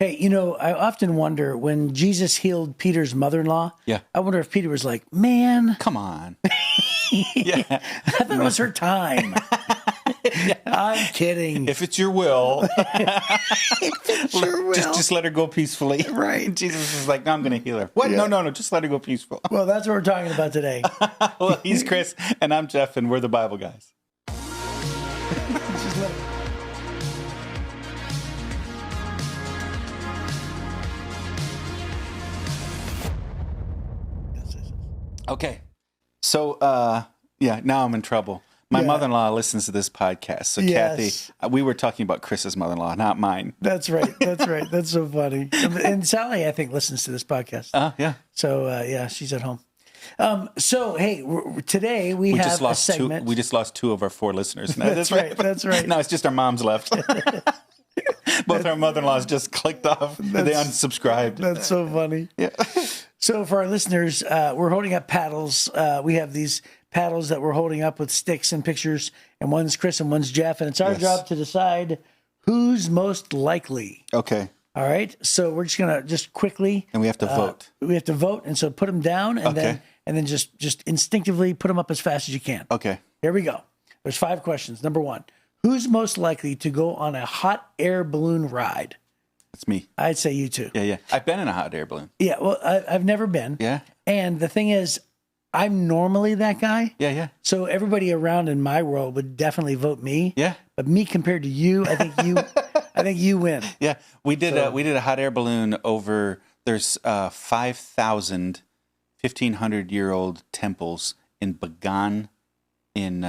Hey, I often wonder when Jesus healed Peter's mother-in-law. Yeah. I wonder if Peter was like, man, Come on. I thought it was her time. I'm kidding. If it's your will, Sure will. just let her go peacefully. Right. Jesus is like, no, I'm going to heal her. What? Yeah. No, just let her go peaceful. Well, that's what we're talking about today. Well, he's Chris, and I'm Jeff, and we're the Bible guys. Just let it- Okay. So, now I'm in trouble. My Yeah. mother-in-law listens to this podcast. So, Yes. Kathy, we were talking about Chris's mother-in-law, not mine. That's right. That's right. That's so funny. And Sally, I think, listens to this podcast. Yeah. So, she's at home. So, hey, today we have just lost a segment. We just lost 2 of our 4 listeners. No, That's right. That's right. No, it's just our moms left. Both our mother-in-laws just clicked off. They unsubscribed. That's so funny. Yeah. So for our listeners, we're holding up paddles. We have these paddles that we're holding up with sticks and pictures, and one's Chris and one's Jeff, and it's our Yes. job to decide who's most likely. Okay. All right. So we're just gonna quickly. And we have to vote. We have to vote, and so put them down, and Okay. then just instinctively put them up as fast as you can. Okay. Here we go. There's 5 questions. Number 1, who's most likely to go on a hot air balloon ride? It's me. I'd say you too. Yeah. I've been in a hot air balloon. Yeah. Well, I've never been. Yeah. And the thing is, I'm normally that guy. Yeah. So everybody around in my world would definitely vote me. Yeah. But me compared to you, I think you win. Yeah. We did a hot air balloon over, there's 5,000 1,500-year-old temples in Bagan in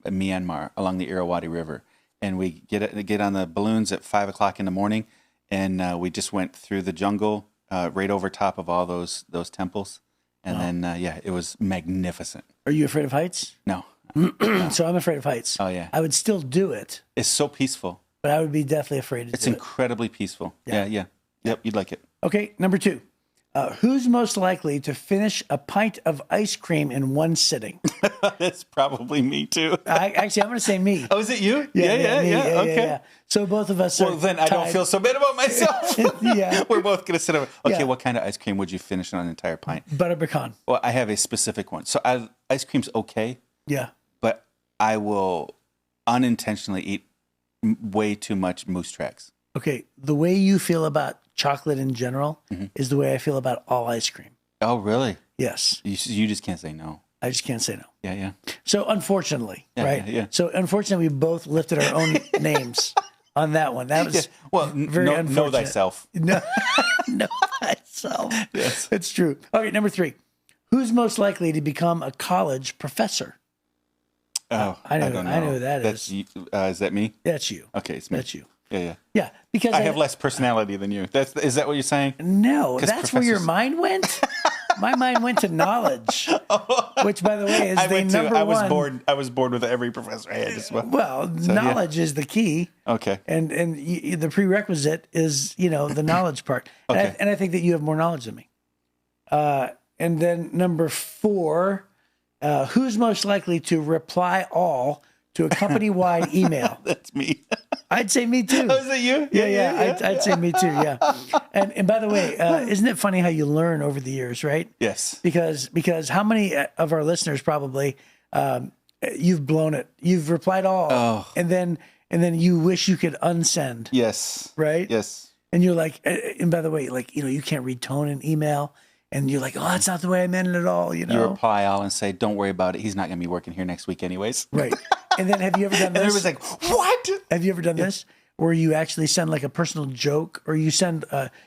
Myanmar along the Irrawaddy River. And we get on the balloons at 5 o'clock in the morning, and we just went through the jungle right over top of all those temples. And then, it was magnificent. Are you afraid of heights? No. So I'm afraid of heights. Oh, yeah. I would still do it, It's so peaceful. but I would be definitely afraid to It's do it. incredibly peaceful. Yeah. Yep, you'd like it. Okay, number 2. Who's most likely to finish a pint of ice cream in one sitting? That's probably me, too. Actually, I'm going to say me. Oh, is it you? me, Okay. yeah. So both of us Well, are then I don't tied. feel so bad about myself. Yeah. We're both going to sit over. Okay, Yeah. what kind of ice cream would you finish on an entire pint? Butter pecan. Well, I have a specific one. So ice cream's okay, Yeah. but I will unintentionally eat way too much Moose Tracks. Okay, the way you feel about chocolate in general is the way I feel about all ice cream. Oh, really? Yes, You just can't say no. I just can't say no. Yeah. So unfortunately, Yeah, right? yeah. So unfortunately, we both lifted our own names on that one. That was Yeah. Well, very know unfortunate. thyself. No, no, myself. Yes. It's true. Okay, number 3. Who's most likely to become a college professor? Oh, I know who that That's is. you. Is that me? That's you. Okay, it's me. That's you. Yeah. Yeah, because I have less personality than you. Is that what you're saying? No, 'Cause that's where your professors- mind went. My mind went to knowledge, which, by the way, is number I was one. bored. I was bored with every professor I had as well. Well, knowledge is the key, Okay. and the prerequisite is the knowledge part. Okay. And I think that you have more knowledge than me. And then number 4, who's most likely to reply all to a company-wide email? That's me. I'd say me too. Oh, is it you? Yeah. I'd say me too. Yeah. And by the way, isn't it funny how you learn over the years, right? Yes. Because how many of our listeners probably you've blown it, you've replied all, and then you wish you could unsend, Yes. right? Yes. And you're like, and by the way, like you can't read tone in email, and you're like, oh, that's not the way I meant it at all, You reply all and say, "Don't worry about it. He's not going to be working here next week, anyways." right? And then have you ever done And this? everybody's like, "What?" Have you ever done this? Where you actually send like a personal joke, or you send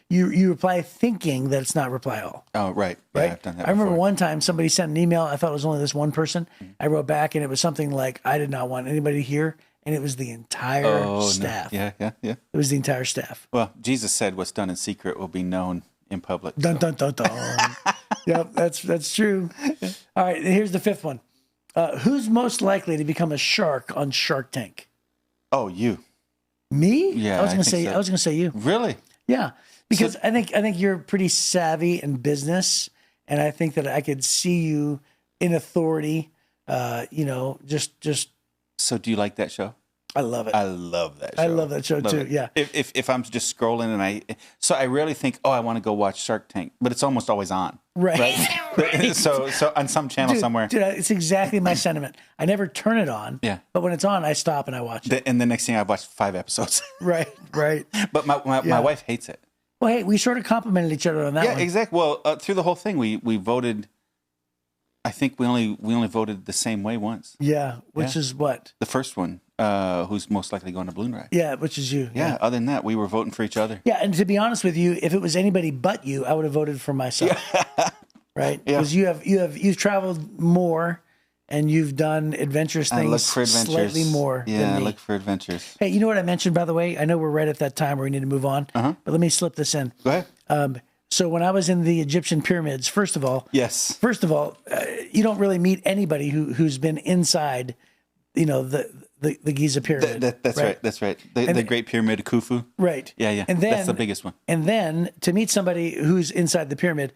you reply thinking that it's not reply all. Oh, right. Yeah, Right. I've done that I remember before. one time somebody sent an email. I thought it was only this one person. I wrote back and it was something like, I did not want anybody to hear. And it was the entire Oh, no. staff. Yeah. It was the entire staff. Well, Jesus said, "What's done in secret will be known in public." Dun, dun, dun, dun. Yep, that's true. All right, here's the 5th one. Who's most likely to become a shark on Shark Tank? Oh, you. Me? Yeah, I was I gonna think say so. I was gonna say you. Really? Yeah. Because I think you're pretty savvy in business, and I think that I could see you in authority. Just So, do you like that show? I love it. I love that show. I love that show too. It. Yeah. If I'm just scrolling so I rarely think, oh, I want to go watch Shark Tank, but it's almost always on. Right. Right. So on some channel somewhere. Dude, it's exactly my sentiment. I never turn it on. Yeah. But when it's on, I stop and I watch it. And the next thing I've watched 5 episodes. Right. But my wife hates it. Well, hey, we sort of complimented each other on that one. Yeah, exactly. Well, through the whole thing, we voted. I think we only voted the same way once. Yeah, which is what? The first one, who's most likely going to Balloon Ride. Yeah, which is you. Yeah. Other than that, we were voting for each other. Yeah, and to be honest with you, if it was anybody but you, I would have voted for myself. Right? Yeah. Because you've traveled more and you've done adventurous I things look for adventures. slightly more Yeah, than I me. look for adventures. Hey, you know what I mentioned, by the way? I know we're right at that time where we need to move on, but let me slip this in. Go ahead. So when I was in the Egyptian pyramids, first of all, Yes. you don't really meet anybody who's been inside, the Giza pyramid. That's right. That's right. The Great Pyramid of Khufu. Right. Yeah. And then, that's the biggest one. And then to meet somebody who's inside the pyramid,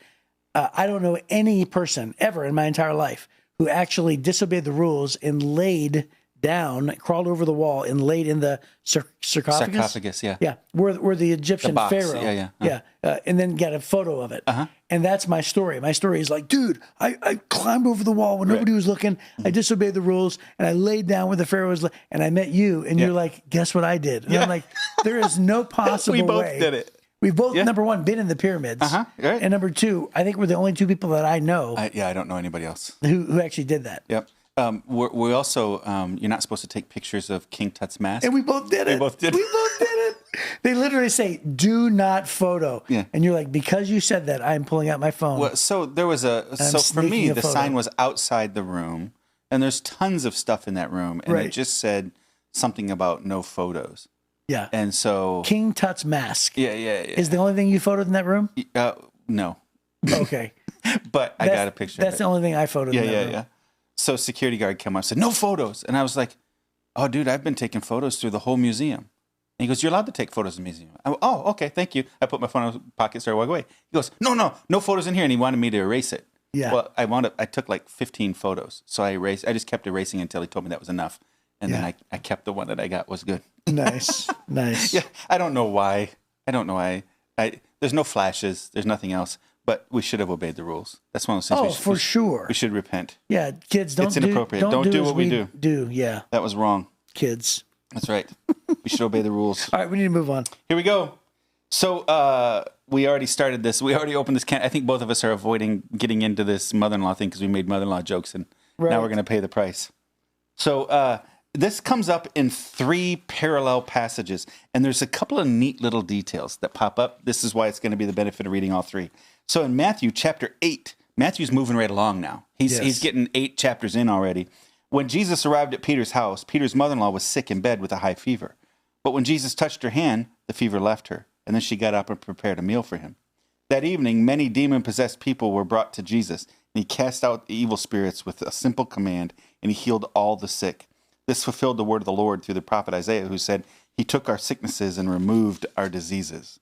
I don't know any person ever in my entire life who actually disobeyed the rules and laid down, crawled over the wall, and laid in the sarcophagus. Sarcophagus, yeah. Yeah, where the Egyptian box, pharaoh. Yeah. And then got a photo of it. And that's my story. My story is like, dude, I climbed over the wall when nobody was looking. I disobeyed the rules, and I laid down where the pharaoh was, and I met you, and you're like, guess what I did? And I'm like, there is no possible way. We both did it. We've both, number one, been in the pyramids. Right. And number two, I think we're the only two people that I know I don't know anybody else. who actually did that. Yep. We also, you're not supposed to take pictures of King Tut's mask. And we both did it. We both did it. They literally say, do not photo. Yeah. And you're like, because you said that, I'm pulling out my phone. Well, so there was for me, sneaking a the photo. sign was outside the room, and there's tons of stuff in that room, and Right. it just said something about no photos. Yeah. And so, King Tut's mask yeah. is the only thing you photoed in that room? No, Okay. but I got a picture. That's of the it. only thing I photoed in that room. Yeah. So security guard came up and said, no photos. And I was like, oh, dude, I've been taking photos through the whole museum. And he goes, you're allowed to take photos in the museum. I went, oh, okay, thank you. I put my phone in my pocket, started walking away. He goes, no photos in here. And he wanted me to erase it. Yeah. Well, I took like 15 photos. So I just kept erasing until he told me that was enough. And then I kept the one that I got was good. Nice. Yeah, I don't know why. There's no flashes. There's nothing else. But we should have obeyed the rules. That's one of those things. For sure. We should repent. Yeah, kids, It's inappropriate. Don't do as what we do. Yeah, That was wrong. kids. That's right. We should obey the rules. All right, we need to move on. Here we go. So we already started this. We already opened this can. I think both of us are avoiding getting into this mother-in-law thing because we made mother-in-law jokes, and Right. now we're going to pay the price. So this comes up in 3 parallel passages, and there's a couple of neat little details that pop up. This is why it's going to be the benefit of reading all 3. So in Matthew chapter 8, Matthew's moving right along now. He's getting 8 chapters in already. When Jesus arrived at Peter's house, Peter's mother-in-law was sick in bed with a high fever. But when Jesus touched her hand, the fever left her, and then she got up and prepared a meal for him. That evening, many demon-possessed people were brought to Jesus, and he cast out the evil spirits with a simple command, and he healed all the sick. This fulfilled the word of the Lord through the prophet Isaiah, who said, he took our sicknesses and removed our diseases.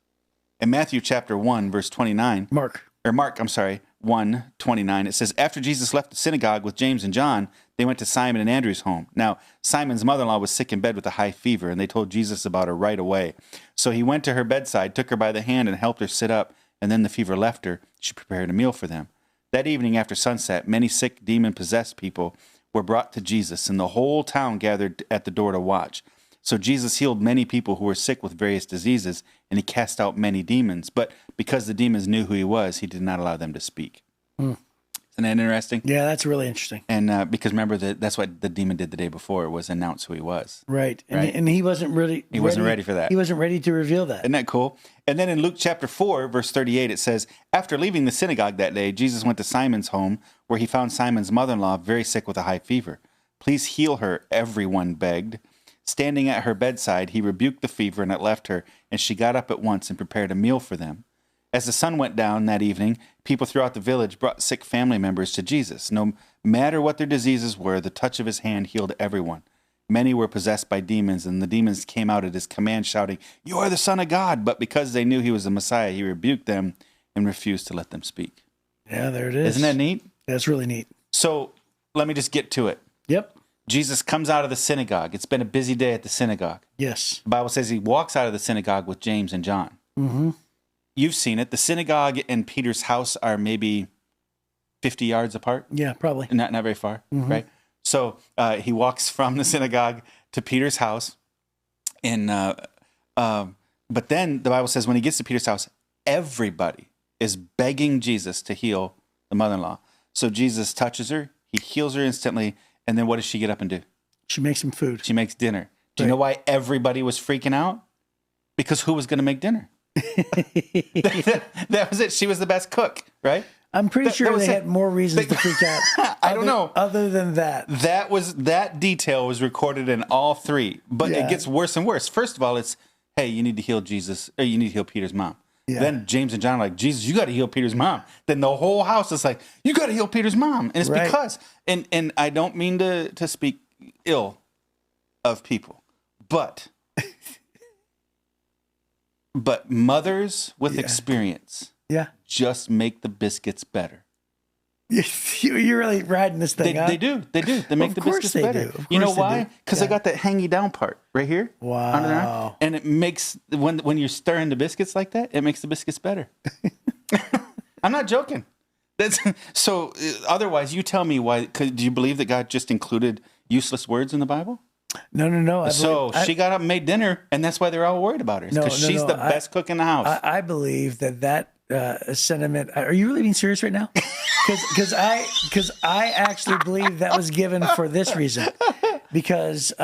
In Matthew chapter 1, verse 29, Mark, 1:29, it says, after Jesus left the synagogue with James and John, they went to Simon and Andrew's home. Now, Simon's mother-in-law was sick in bed with a high fever, and they told Jesus about her right away. So he went to her bedside, took her by the hand, and helped her sit up, and then the fever left her. She prepared a meal for them. That evening after sunset, many sick, demon-possessed people were brought to Jesus, and the whole town gathered at the door to watch. So Jesus healed many people who were sick with various diseases, and he cast out many demons. But because the demons knew who he was, he did not allow them to speak. Isn't that interesting? Yeah, that's really interesting. And because remember, that's what the demon did the day before, was announce who he was. Right. Right. And he wasn't really He wasn't ready for that. He wasn't ready to reveal that. Isn't that cool? And then in Luke chapter 4, verse 38, it says, after leaving the synagogue that day, Jesus went to Simon's home, where he found Simon's mother-in-law very sick with a high fever. Please heal her, everyone begged. Standing at her bedside, he rebuked the fever, and it left her, and she got up at once and prepared a meal for them. As the sun went down that evening, people throughout the village brought sick family members to Jesus. No matter what their diseases were, the touch of his hand healed everyone. Many were possessed by demons, and the demons came out at his command, shouting, you are the Son of God. But because they knew he was the Messiah, he rebuked them and refused to let them speak. Yeah, there it is. Isn't that neat? That's really neat. So let me just get to it. Yep. Jesus comes out of the synagogue. It's been a busy day at the synagogue. Yes. The Bible says he walks out of the synagogue with James and John. Mm-hmm. You've seen it. The synagogue and Peter's house are maybe 50 yards apart. Yeah, probably. Not very far, right? So he walks from the synagogue to Peter's house. And but then the Bible says when he gets to Peter's house, everybody is begging Jesus to heal the mother-in-law. So Jesus touches her. He heals her instantly. And then what does she get up and do? She makes him food. She makes dinner. Do you know why everybody was freaking out? Because who was going to make dinner? That was it. She was the best cook, right? I'm pretty sure they had more reasons to freak out. I don't know. Other than that. That detail was recorded in all three. But it gets worse and worse. First of all, it's, hey, you need to heal Jesus, or you need to heal Peter's mom. Yeah. Then James and John are like, Jesus, you got to heal Peter's mom. Then the whole house is like, you got to heal Peter's mom. And it's because, and I don't mean to speak ill of people, but mothers with experience just make the biscuits better. You're really riding this thing, They do. They make the biscuits better. You know why? Because they got that hangy down part right here. Wow. Under their arm. And it makes, when you're stirring the biscuits like that, it makes the biscuits better. I'm not joking. So otherwise, you tell me why. Do you believe that God just included useless words in the Bible? No. She got up and made dinner, and that's why they're all worried about her. Because she's the best cook in the house. I believe that sentiment. Are you really being serious right now? Because I actually believe that was given for this reason. Because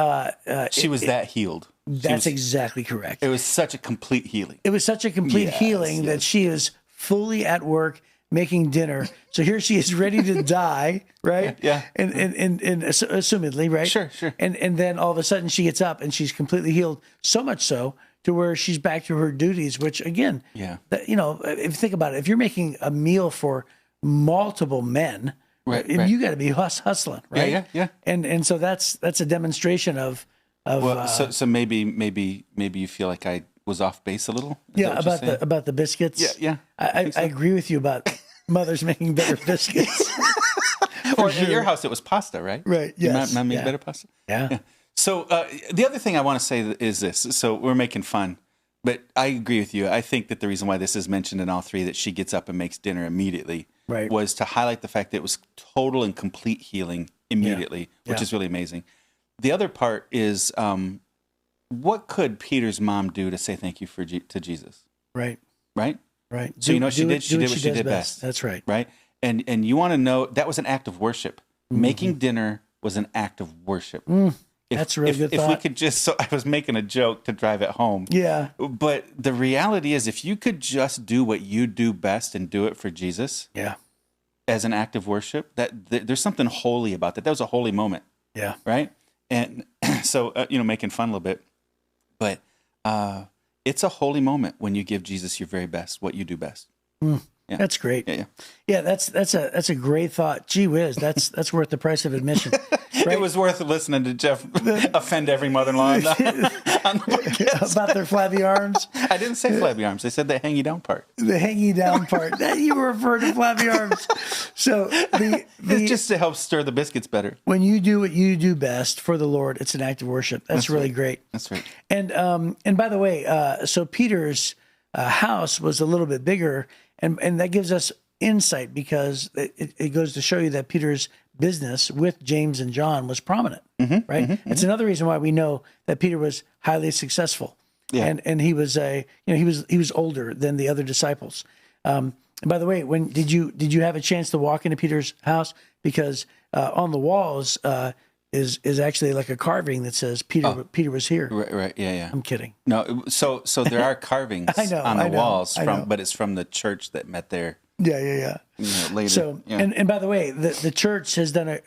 she was that healed. That's exactly correct. It was such a complete healing. It was such a complete healing that she is fully at work making dinner. So here she is ready to die, right? Yeah. And assumedly, right? Sure. And then all of a sudden she gets up and she's completely healed, so much so to where she's back to her duties, which again, if you think about it, if you're making a meal for multiple men, you got to be hustling, right? Yeah. And so that's a demonstration of so maybe you feel like I was off base a little. About the biscuits. Yeah. I agree with you about mothers making better biscuits. Or in your house, it was pasta, right? Right. Yes. Mom made better pasta. Yeah. So the other thing I want to say is this. So we're making fun, but I agree with you. I think that the reason why this is mentioned in all three, that she gets up and makes dinner immediately, was to highlight the fact that it was total and complete healing immediately, which is really amazing. The other part is, what could Peter's mom do to say thank you to Jesus? Right. So you know what she did? She did what she did best. That's right. Right. And you want to know, that was an act of worship. Mm-hmm. Making dinner was an act of worship. That's a really good thought. If we could just, so I was making a joke to drive it home. Yeah. But the reality is, if you could just do what you do best and do it for Jesus. Yeah. As an act of worship, there's something holy about that. That was a holy moment. Yeah. Right. And so, making fun a little bit, but it's a holy moment when you give Jesus your very best, what you do best. Yeah. That's great. Yeah. That's a great thought. Gee whiz, that's worth the price of admission. Right? It was worth listening to Jeff offend every mother-in-law on the podcast. About their flabby arms. I didn't say flabby arms. I said the hangy down part. The hangy down part. You were referring to flabby arms. So it's just to help stir the biscuits better. When you do what you do best for the Lord, it's an act of worship. That's really great. That's right. And by the way, so Peter's house was a little bit bigger, and that gives us insight, because it goes to show you that Peter's business with James and John was prominent, right? It's another reason why we know that Peter was highly successful, and he was he was older than the other disciples. And by the way, did you have a chance to walk into Peter's house? Because on the walls is actually like a carving that says Peter was here. Right. Yeah. I'm kidding. No. So there are carvings on the walls but it's from the church that met there. Yeah. Later. So and by the way, the church has done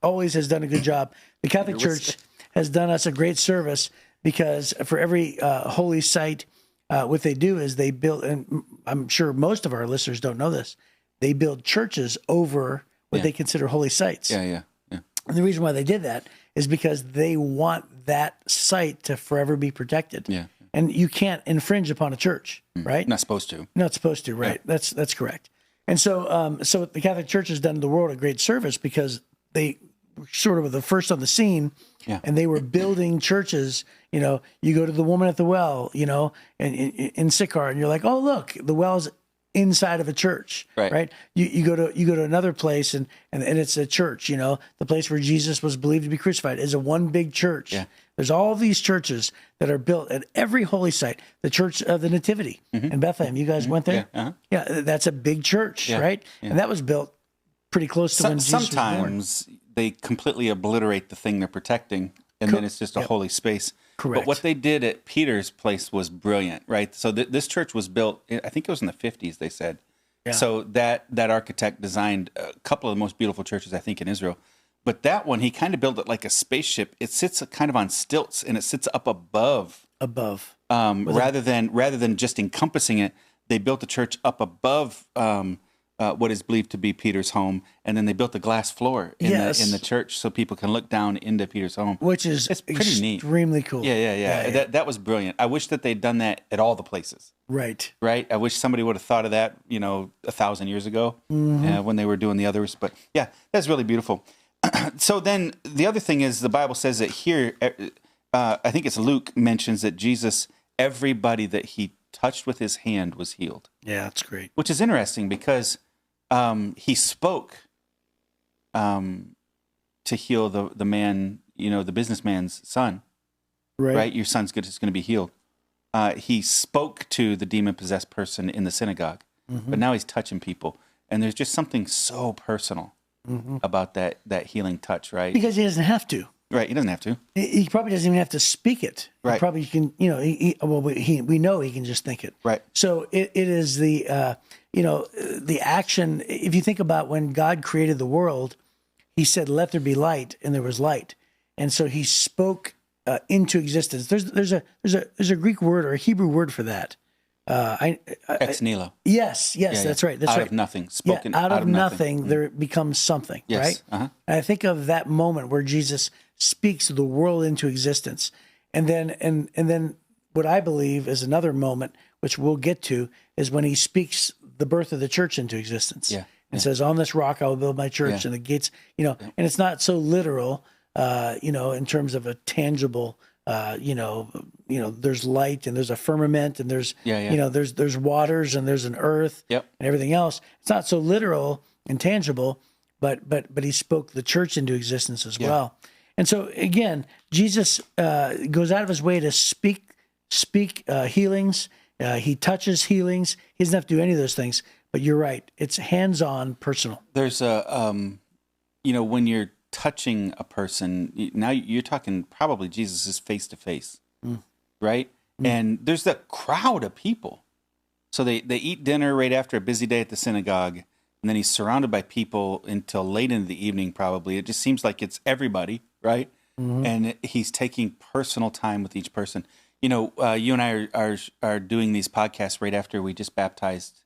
always has done a good job. The Catholic Church has done us a great service, because for every holy site, what they do is they build, and I'm sure most of our listeners don't know this, they build churches over what they consider holy sites. Yeah. And the reason why they did that is because they want that site to forever be protected. Yeah. And you can't infringe upon a church, right? Not supposed to. Not supposed to, right? Yeah. That's correct. And so, so the Catholic Church has done the world a great service, because they sort of the first on the scene, and they were building churches. You know, you go to the woman at the well, you know, and in Sychar, and you're like, oh, look, the well's inside of a church, right? You go to another place, and it's a church. You know, the place where Jesus was believed to be crucified is a one big church. Yeah. There's all these churches that are built at every holy site. The Church of the Nativity in Bethlehem. You guys went there? Yeah, that's a big church, right? Yeah. And that was built pretty close to when Jesus was born. Sometimes they completely obliterate the thing they're protecting, and then it's just a holy space. Correct. But what they did at Peter's place was brilliant, right? So this church was built, I think it was in the 50s, they said. Yeah. So that architect designed a couple of the most beautiful churches, I think, in Israel. But that one, he kind of built it like a spaceship. It sits kind of on stilts, and it sits up above. Rather than just encompassing it, they built the church up above what is believed to be Peter's home, and then they built a glass floor in the church so people can look down into Peter's home, which is extremely cool. Yeah. That was brilliant. I wish that they'd done that at all the places. Right. I wish somebody would have thought of that, 1,000 years ago when they were doing the others. But yeah, that's really beautiful. So then the other thing is the Bible says that here, I think it's Luke mentions that Jesus, everybody that he touched with his hand was healed. Yeah, that's great. Which is interesting because he spoke to heal the man, the businessman's son. Right? Your son's going to be healed. He spoke to the demon-possessed person in the synagogue, but now he's touching people. And there's just something so personal about that healing touch, right? Because he doesn't have to. Right, he doesn't have to. He probably doesn't even have to speak it. Right. He probably can, we know he can just think it. Right. So it is the action. If you think about when God created the world, he said, let there be light, and there was light. And so he spoke into existence. There's a Greek word or a Hebrew word for that. Ex nihilo. Yes, that's right. That's out right. of nothing. Spoken out of nothing, there becomes something, right? And I think of that moment where Jesus speaks the world into existence. And then what I believe is another moment, which we'll get to, is when he speaks the birth of the church into existence. And says, on this rock I will build my church, and the gates, and it's not so literal, in terms of a tangible, there's light and there's a firmament and there's, there's waters and there's an earth and everything else. It's not so literal and tangible, but he spoke the church into existence as well. And so again, Jesus goes out of his way to speak healings. He touches healings. He doesn't have to do any of those things. But you're right; it's hands-on, personal. There's when you're touching a person, now you're talking probably Jesus is face to face, right? And there's that crowd of people. So they eat dinner right after a busy day at the synagogue, and then he's surrounded by people until late into the evening. Probably it just seems like it's everybody. Right? And he's taking personal time with each person. You and I are doing these podcasts right after we just baptized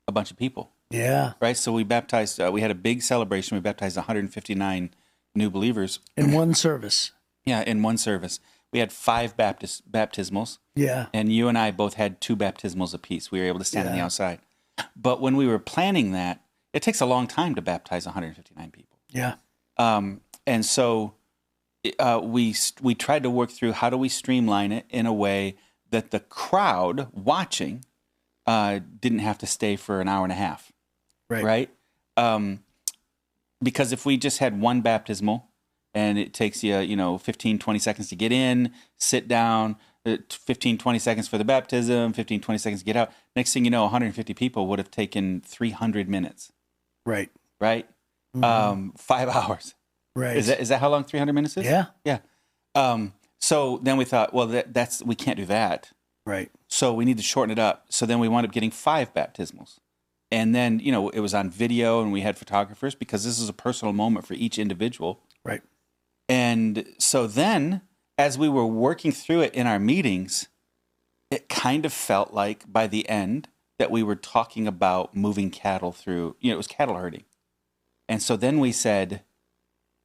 a bunch of people. Yeah. Right? So we baptized, we had a big celebration. We baptized 159 new believers. In one service. Yeah, in one service. We had 5 baptismals. Yeah. And you and I both had 2 baptismals apiece. We were able to stand on the outside. But when we were planning that, it takes a long time to baptize 159 people. Yeah. And so we tried to work through how do we streamline it in a way that the crowd watching didn't have to stay for an hour and a half, right? Because if we just had one baptismal and it takes you 15, 20 seconds to get in, sit down, 15, 20 seconds for the baptism, 15, 20 seconds to get out. Next thing you know, 150 people would have taken 300 minutes. Right. 5 hours. Right. Is that how long 300 minutes is? Yeah. So then we thought, well, that's we can't do that. Right. So we need to shorten it up. So then we wound up getting 5 baptismals. And then, it was on video and we had photographers because this is a personal moment for each individual. Right. And so then, as we were working through it in our meetings, it kind of felt like by the end that we were talking about moving cattle through, it was cattle herding. And so then we said,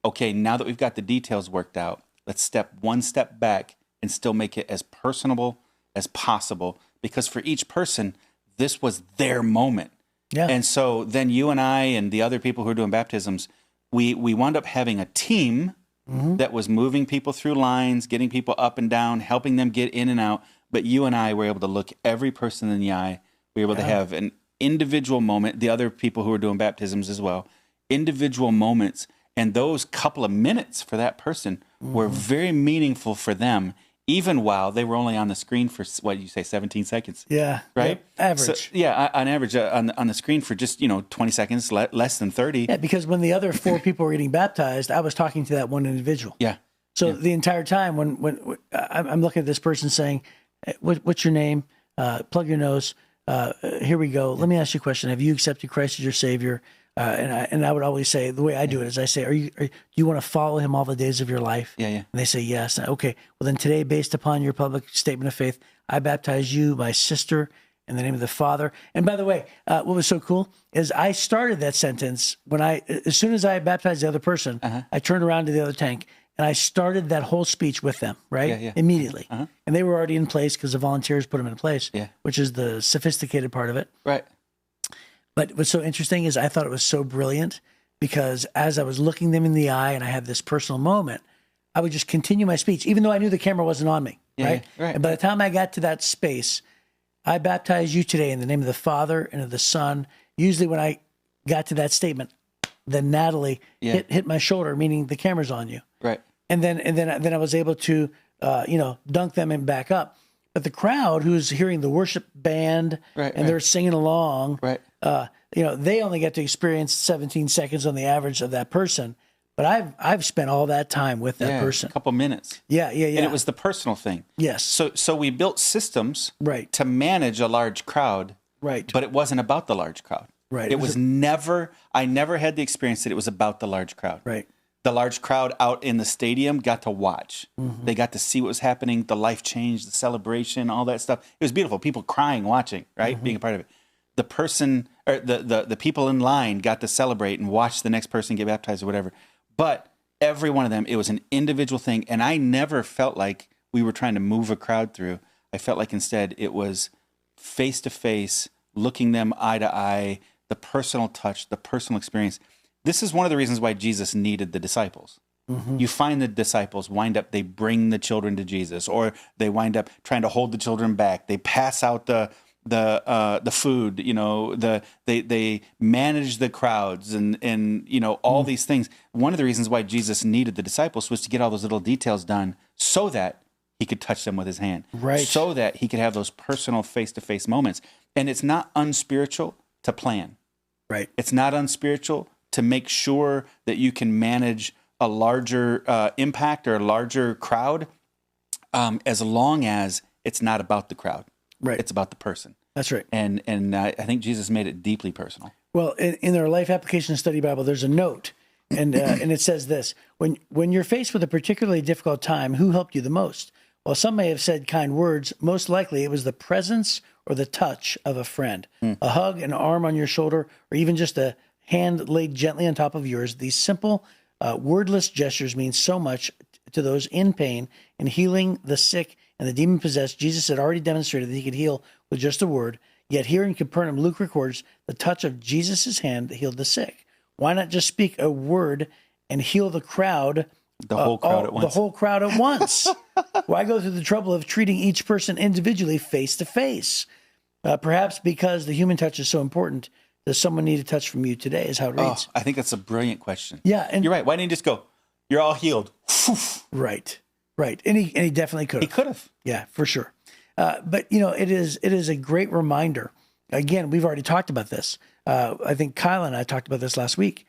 okay, now that we've got the details worked out, let's step one step back and still make it as personable as possible, because for each person, this was their moment. Yeah. And so then you and I and the other people who are doing baptisms, we wound up having a team that was moving people through lines, getting people up and down, helping them get in and out. But you and I were able to look every person in the eye. We were able to have an individual moment, the other people who were doing baptisms as well, individual moments. And those couple of minutes for that person were very meaningful for them, even while they were only on the screen for, what you say, 17 seconds. Yeah. Right? Average. So, on average, on the screen for just, 20 seconds, less than 30. Yeah, because when the other 4 people were getting baptized, I was talking to that one individual. Yeah. So the entire time when I'm looking at this person saying, hey, what's your name? Plug your nose. Here we go. Let me ask you a question. Have you accepted Christ as your Savior? And I would always say, the way I do it is I say, do you want to follow him all the days of your life? Yeah. And they say, yes. Okay. Well, then today, based upon your public statement of faith, I baptize you, my sister, in the name of the Father. And by the way, what was so cool is I started that sentence as soon as I baptized the other person, I turned around to the other tank and I started that whole speech with them, right? Immediately. And they were already in place because the volunteers put them in place, which is the sophisticated part of it. Right. But what's so interesting is I thought it was so brilliant because as I was looking them in the eye and I had this personal moment, I would just continue my speech, even though I knew the camera wasn't on me, right? And by the time I got to that space, I baptize you today in the name of the Father and of the Son. Usually when I got to that statement, then Natalie hit my shoulder, meaning the camera's on you. Right. And then I was able to, dunk them and back up. But the crowd who's hearing the worship band they're singing along, they only get to experience 17 seconds on the average of that person. But I've spent all that time with that person. A couple minutes. Yeah. And it was the personal thing. Yes. So we built systems to manage a large crowd. Right. But it wasn't about the large crowd. Right. I never had the experience that it was about the large crowd. Right. The large crowd out in the stadium got to watch. They got to see what was happening, the life change, the celebration, all that stuff. It was beautiful. People crying, watching, right? Being a part of it. The person, or the people in line got to celebrate and watch the next person get baptized or whatever. But every one of them, it was an individual thing. And I never felt like we were trying to move a crowd through. I felt like instead it was face to face, looking them eye to eye, the personal touch, the personal experience. This is one of the reasons why Jesus needed the disciples. You find the disciples they bring the children to Jesus, or they wind up trying to hold the children back. They pass out the food, they manage the crowds and all these things. One of the reasons why Jesus needed the disciples was to get all those little details done so that he could touch them with his hand. Right. So that he could have those personal face-to-face moments. And it's not unspiritual to plan. Right. It's not unspiritual to make sure that you can manage a larger impact or a larger crowd, as long as it's not about the crowd. Right. It's about the person. That's right. And I think Jesus made it deeply personal. Well, in our Life Application Study Bible, there's a note, and it says this: when you're faced with a particularly difficult time, who helped you the most? While some may have said kind words, most likely it was the presence or the touch of a friend, a hug, an arm on your shoulder, or even just a hand laid gently on top of yours. These simple, wordless gestures mean so much to those in pain. In healing the sick and the demon-possessed, Jesus had already demonstrated that he could heal with just a word. Yet here in Capernaum, Luke records the touch of Jesus' hand that healed the sick. Why not just speak a word and heal the crowd? The whole crowd at once. The whole crowd at once. Why go through the trouble of treating each person individually face to face? Perhaps because the human touch is so important. Does someone need a touch from you today, is how it reads. I think that's a brilliant question. Yeah. And you're right. Why didn't he just go, you're all healed? Right. And he definitely could have. He could have. Yeah, for sure. But, it is a great reminder. Again, we've already talked about this. I think Kyle and I talked about this last week.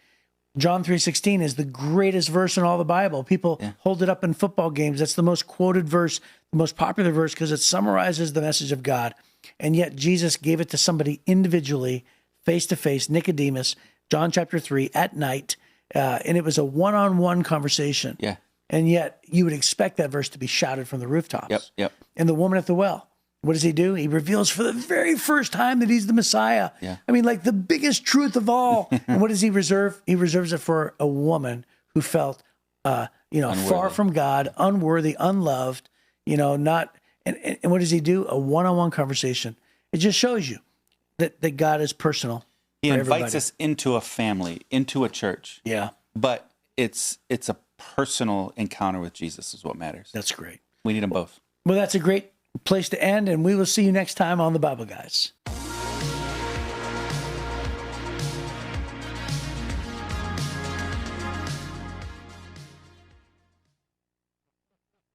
John 3:16 is the greatest verse in all the Bible. People hold it up in football games. That's the most quoted verse, the most popular verse, because it summarizes the message of God. And yet Jesus gave it to somebody individually, face to face, Nicodemus, John chapter 3, at night. And it was a one-on-one conversation. Yeah. And yet you would expect that verse to be shouted from the rooftops. Yep. And the woman at the well, what does he do? He reveals for the very first time that he's the Messiah. Yeah. I mean, like the biggest truth of all. And what does he reserve? He reserves it for a woman who felt, far from God, unworthy, unloved, not. And what does he do? A one-on-one conversation. It just shows you that God is personal. He invites us into a family, into a church. Yeah. but it's a personal encounter with Jesus is what matters. That's great. We need them both. Well, that's a great place to end, and we will see you next time on the Bible Guys.